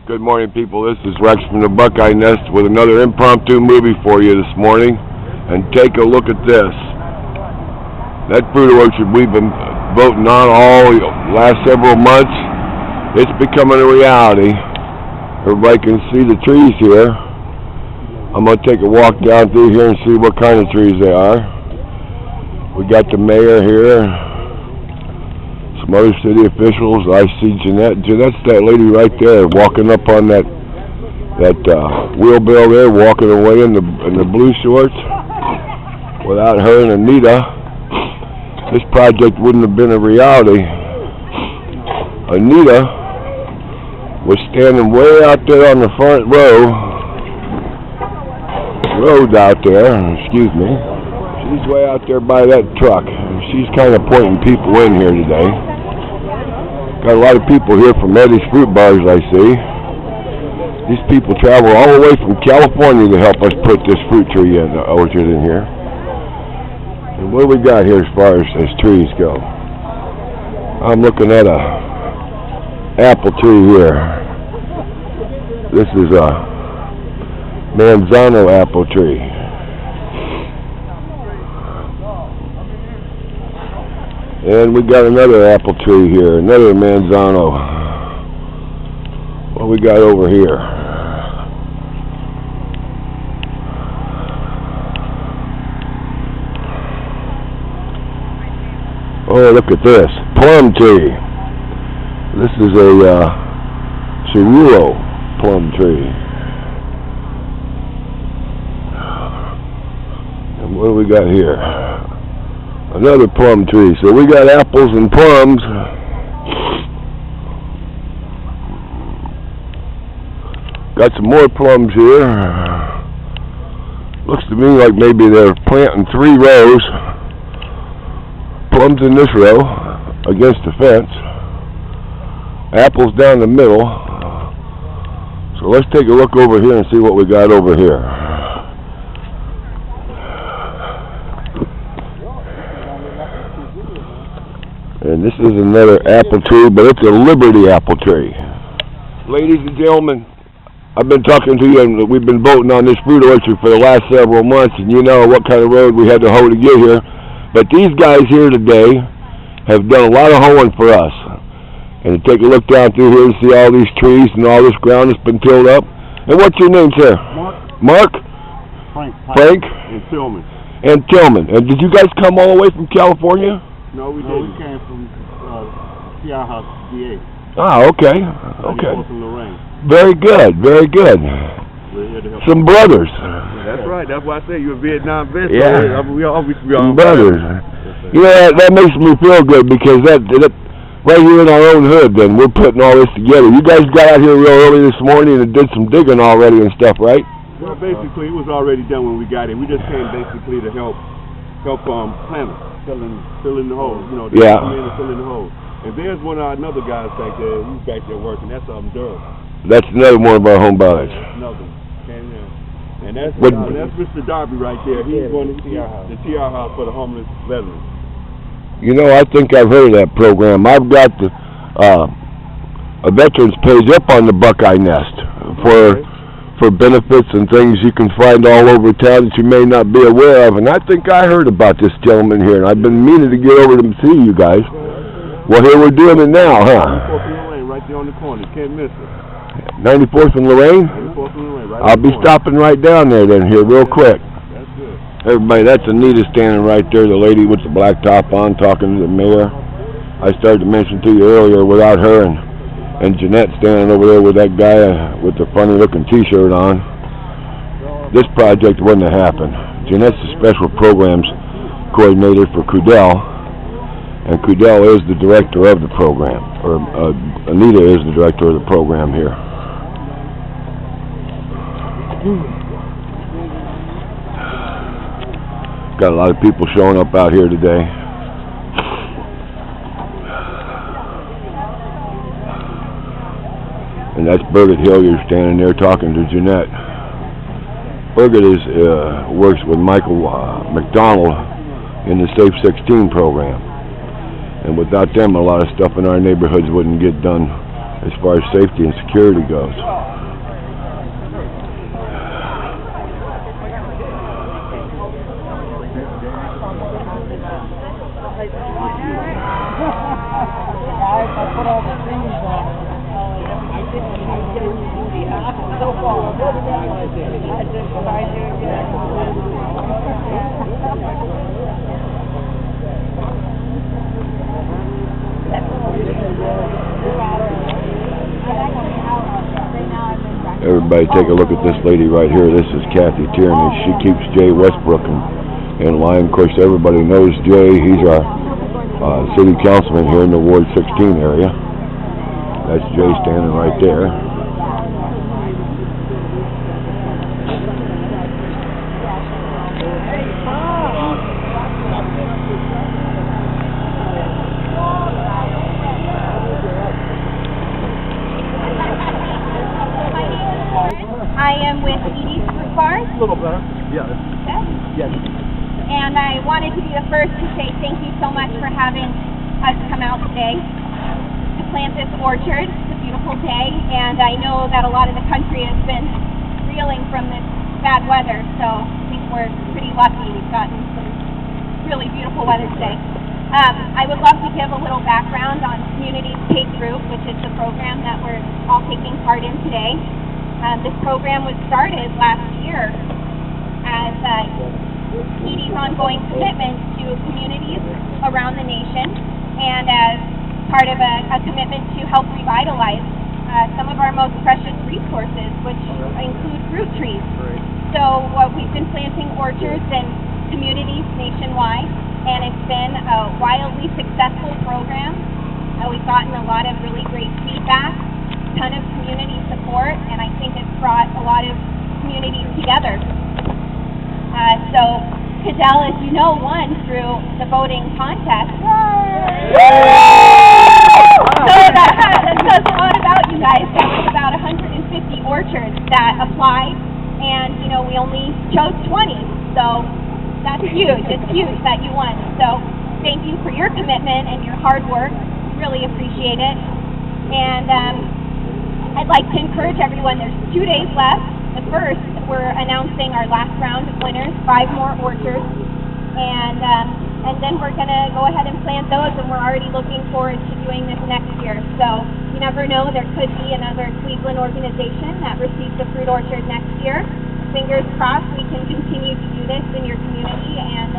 Good morning, people. This is Rex from the Buckeyenest with another impromptu movie for you this morning. And take a look at this. That fruit orchard we've been voting on all the last several months, it's becoming a reality. Everybody can see the trees here. I'm going to take a walk down through here and see what kind of trees they are. We got the mayor here. Some other city officials. I see Jeanette. Jeanette's that lady right there walking up on that wheelbarrow there, walking away in the blue shorts. Without her and Anita, this project wouldn't have been a reality. Anita was standing way out there on the front road out there, excuse me. She's way out there by that truck. She's kind of pointing people in here today. Got a lot of people here from Eddie's Fruit Bars, I see. These people travel all the way from California to help us put this fruit tree orchard in here. And what do we got here as far as trees go? I'm looking at a apple tree here. This is a Manzano apple tree. And we got another apple tree here, another Manzano. What we got over here? Oh, look at this. Plum tree. This is a Cirulo plum tree. And what do we got here? Another plum tree. So we got apples and plums. Got some more plums here. Looks to me like maybe they're planting 3 rows. Plums in this row against the fence. Apples down the middle. So let's take a look over here and see what we got over here. And this is another apple tree, but it's a Liberty apple tree. Ladies and gentlemen, I've been talking to you, and we've been voting on this fruit orchard for the last several months, and you know what kind of road we had to hoe to get here. But these guys here today have done a lot of hoeing for us. And take a look down through here and see all these trees and all this ground that's been tilled up. And what's your name, sir? Mark? Frank? And Tillman. And Tillman. And did you guys come all the way from California? No, we didn't. We came from PR House, DA. Ah, okay. Okay. From Lorraine. Very good. Very good. We're here to help. Some brothers. That's right. That's why I say you're a Vietnam vet. Yeah. We always be on brothers. You know, that makes me feel good because that right here in our own hood, then we're putting all this together. You guys got out here real early this morning and did some digging already and stuff, right? Well, basically, it was already done when we got here. We just came basically to help planters, fill in the holes. You know, they come in and fill in the holes. And there's one of our another guys back there. He's back there working. That's Durham. That's another one of our home brothers. Another. And that's Mr. Darby right there. He's going to the TR house for the homeless veterans. You know, I think I've heard of that program. I've got the a veterans page up on the Buckeyenest for benefits and things you can find all over town that you may not be aware of. And I think I heard about this gentleman here, and I've been meaning to get over to see you guys. Well, here we're doing it now, huh? 94th and Lorraine, right there on the corner. You can't miss it. 94th and Lorraine? 94th and Lorraine, right. I'll be stopping right down there then here real quick. That's good. Everybody, that's Anita standing right there, the lady with the black top on, talking to the mayor. I started to mention to you earlier without her and Jeanette standing over there with that guy with the funny-looking T-shirt on. This project wouldn't have happened. Jeanette's the special programs coordinator for Cudell, and Cudell is the director of the program, or Anita is the director of the program here. Got a lot of people showing up out here today. And that's Birgit Hilliard standing there talking to Jeanette. Birgit works with Michael McDonald in the Safe 16 program. And without them, a lot of stuff in our neighborhoods wouldn't get done as far as safety and security goes. Everybody take a look at this lady right here. This is Kathy Tierney. She keeps Jay Westbrook in line. Of course, everybody knows Jay. He's our city councilman here in the Ward 16 area. That's Jay standing right there. I am with Edie's Fruit Bar. A little better. Yeah. Yes. And I wanted to be the first to say thank you so much for having us come out today to plant this orchard. It's a beautiful day, and I know that a lot of the country has been reeling from this bad weather, so I think we're pretty lucky. We've gotten some really beautiful weather today. I would love to give a little background on Communities Take Root, which is the program that we're all taking part in today. This program was started last year as Edie's ongoing commitment to communities around the nation, and as part of a commitment to help revitalize some of our most precious resources, which include fruit trees. So we've been planting orchards in communities nationwide, and it's been a wildly successful program. We've gotten a lot of really great feedback, a ton of community support, and I think it's brought a lot of communities together. So Cudell, as you know, won through the voting contest. So that says a lot about you guys. There was about 150 orchards that applied, and we only chose 20. So that's huge. It's huge that you won. So thank you for your commitment and your hard work. Really appreciate it. And I'd like to encourage everyone. There's 2 days left. The first, we're announcing our last round of winners, 5 more orchards, and then we're going to go ahead and plant those, and we're already looking forward to doing this next year. So you never know, there could be another Cleveland organization that receives a fruit orchard next year. Fingers crossed we can continue to do this in your community, and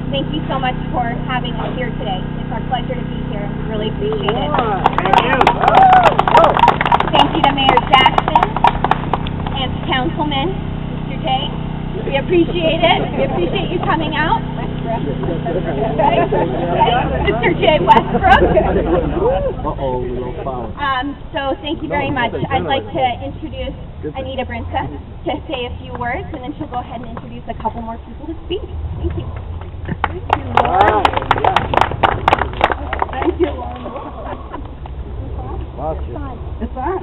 thank you so much for having us here today. It's our pleasure to be here, and we really appreciate it. Thank you. Thank you to Mayor Jackson and to Councilman Mr. Jay. We appreciate it. We appreciate you coming out. Mr. Jay Westbrook. So thank you very much. I'd like to introduce Anita Brinsa to say a few words, and then she'll go ahead and introduce a couple more people to speak. Thank you. Thank you, Lauren. Thank you, Lauren. It's on.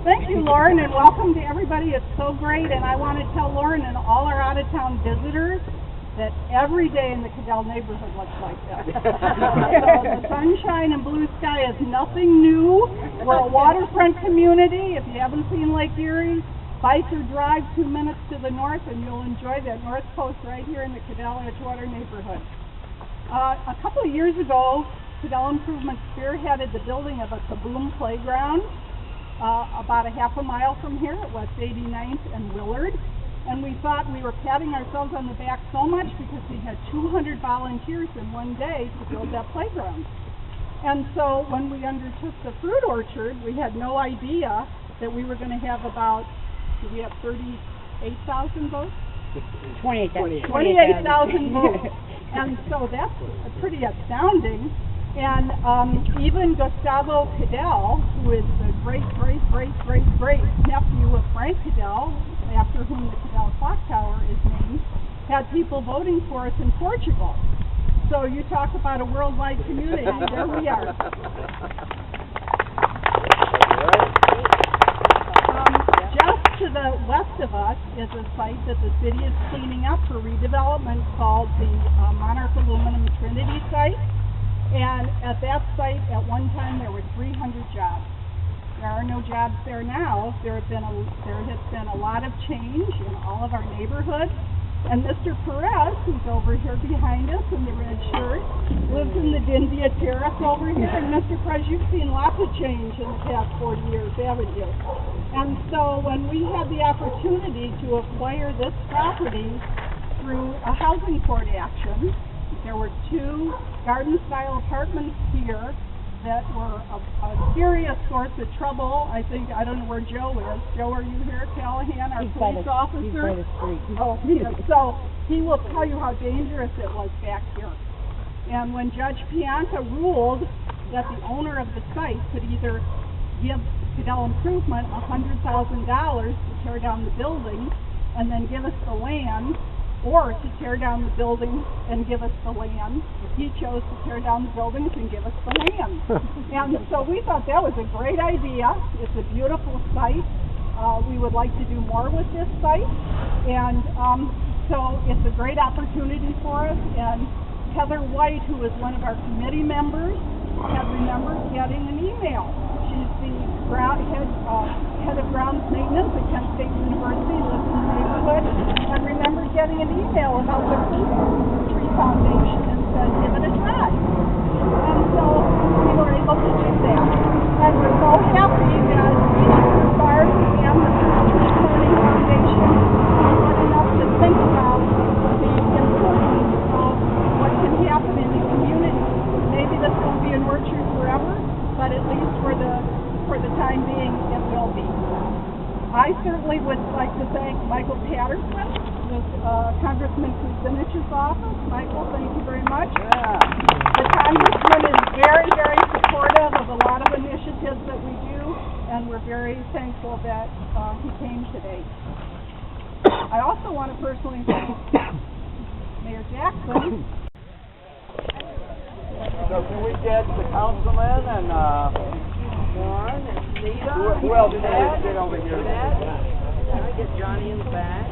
Thank you, Lauren, and welcome to everybody. It's so great, and I want to tell Lauren and all our out-of-town visitors that every day in the Cudell neighborhood looks like that. So the sunshine and blue sky is nothing new. We're a waterfront community. If you haven't seen Lake Erie, bike or drive 2 minutes to the north, and you'll enjoy that North Coast right here in the Cudell Edgewater neighborhood. A couple of years ago, Cudell Improvement spearheaded the building of a Kaboom playground about a half a mile from here at West 89th and Willard. And we thought we were patting ourselves on the back so much because we had 200 volunteers in one day to build that playground. And so when we undertook the fruit orchard, we had no idea that we were going to have about, did we have 38,000 votes? 28,000 votes. And so that's pretty astounding. And even Gustavo Cudell, who is the great nephew of Frank Cudell, after whom the Cudell Clock Tower is named, had people voting for us in Portugal. So you talk about a worldwide community, there we are. Just to the west of us is a site that the city is cleaning up for redevelopment called the Monarch Aluminum Trinity site. And at that site, at one time, there were 300 jobs. There are no jobs there now. There has been a lot of change in all of our neighborhoods. And Mr. Perez, who's over here behind us in the red shirt, lives in the Dindia Terrace over here. And Mr. Perez, you've seen lots of change in the past 40 years, haven't you? And so when we had the opportunity to acquire this property through a housing court action, there were 2 garden-style apartments here that were a serious source of trouble. I don't know where Joe is. Joe, are you here? Callahan, our police officer? He's by the street. Oh, yeah. So he will tell you how dangerous it was back here. And when Judge Pianta ruled that the owner of the site could either give Cudell Improvement $100,000 to tear down the building and then give us the land, or to tear down the buildings and give us the land. He chose to tear down the buildings and give us the land. And so we thought that was a great idea. It's a beautiful site. We would like to do more with this site. And so it's a great opportunity for us. And Heather White, who is one of our committee members, had remembered getting an email. She's the head of grounds maintenance at Kent State University, lives in the neighborhood, and remembered getting an email about the Fruit Tree Foundation and said, give it a try. And so we were able to do that. And we're so happy that Mr. Bard and the Fruit Tree Foundation are good enough to think about the importance of what can happen in the community. Maybe this won't be nurtured forever, but at least for the time being, it will be. I certainly would like to thank Michael Patterson, with Congressman Kucinich's office. Michael, thank you very much. Yeah. The Congressman is very, very supportive of a lot of initiatives that we do, and we're very thankful that he came today. I also want to personally thank Mayor Jackson. So can we get the councilman and Warren and Nita? Who else can we get over here? Can I get Johnny in the back?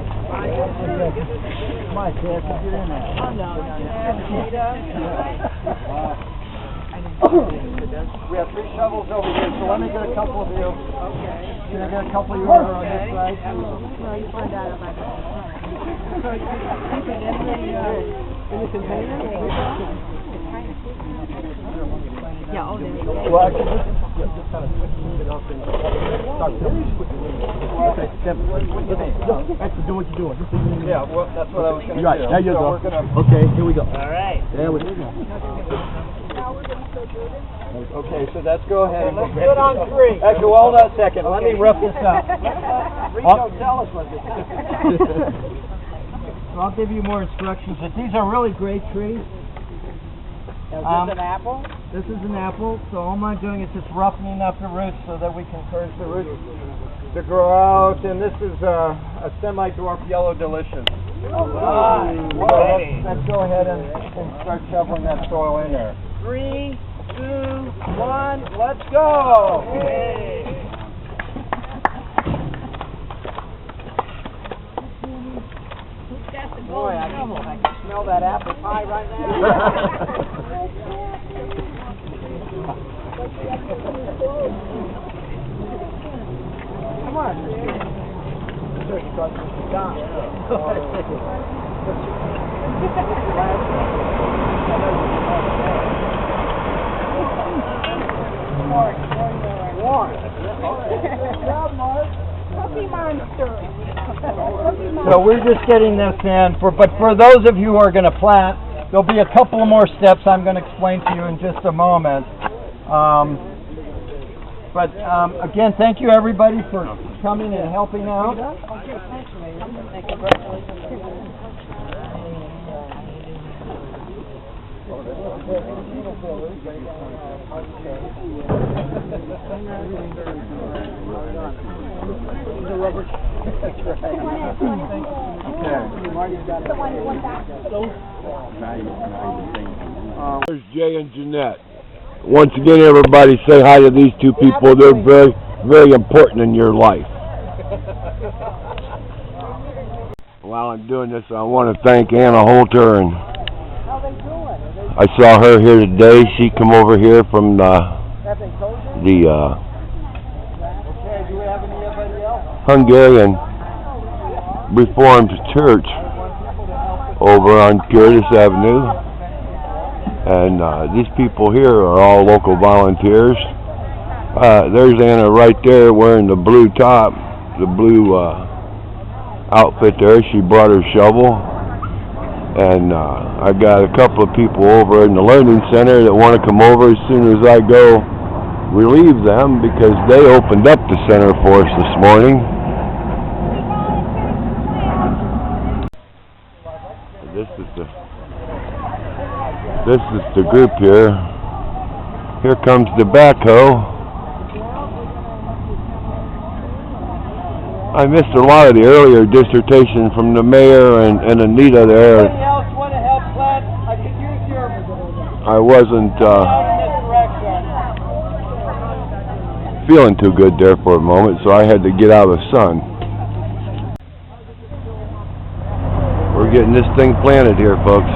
Mike, get in there. Oh, no. Nita. We have 3 shovels over here, so let me get a couple of you. Okay. Can I get a couple of you over on this side? No, you find out about that. In the container? Yeah, oh, there you go. Well, actually, just kind of switch it up and start doing do what you're doing. Yeah, well, that's what I was going to do. Right, there you go. Okay, here we go. All right. There we go. Okay, so let's go ahead. Let's do it on 3. Actually, hold on a second. Let me rough this up. Rico, tell us what this is. So I'll give you more instructions. But these are really great trees. Is this an apple? This is an apple, so all I'm doing is just roughening up the roots so that we can encourage the roots to grow out. And this is a semi-dwarf yellow delicious. All right. Well, let's go ahead and start shoveling that soil in there. 3, 2, 1, let's go! Hey. Boy, I can smell that apple pie right now. Come on. Cookie Monster. So we're just getting this in, but for those of you who are going to plant, there'll be a couple more steps I'm going to explain to you in just a moment. But again, thank you everybody for coming and helping out. There's Jay and Jeanette. Once again, everybody say hi to these 2 people. They're very, very important in your life. While I'm doing this, I want to thank Anna Holter, and I saw her here today. She come over here from the do we have anybody else? Hungarian Reformed Church over on Curtis Avenue. And these people here are all local volunteers. There's Anna right there wearing the blue top, the blue outfit there. She brought her shovel. And I got a couple of people over in the Learning Center that want to come over as soon as I go relieve them, because they opened up the center for us this morning. This is the group here. Here comes the backhoe. I missed a lot of the earlier dissertation from the mayor and Anita there. Anybody else want to help plant? I could use your... I wasn't feeling too good there for a moment, so I had to get out of the sun. We're getting this thing planted here, folks.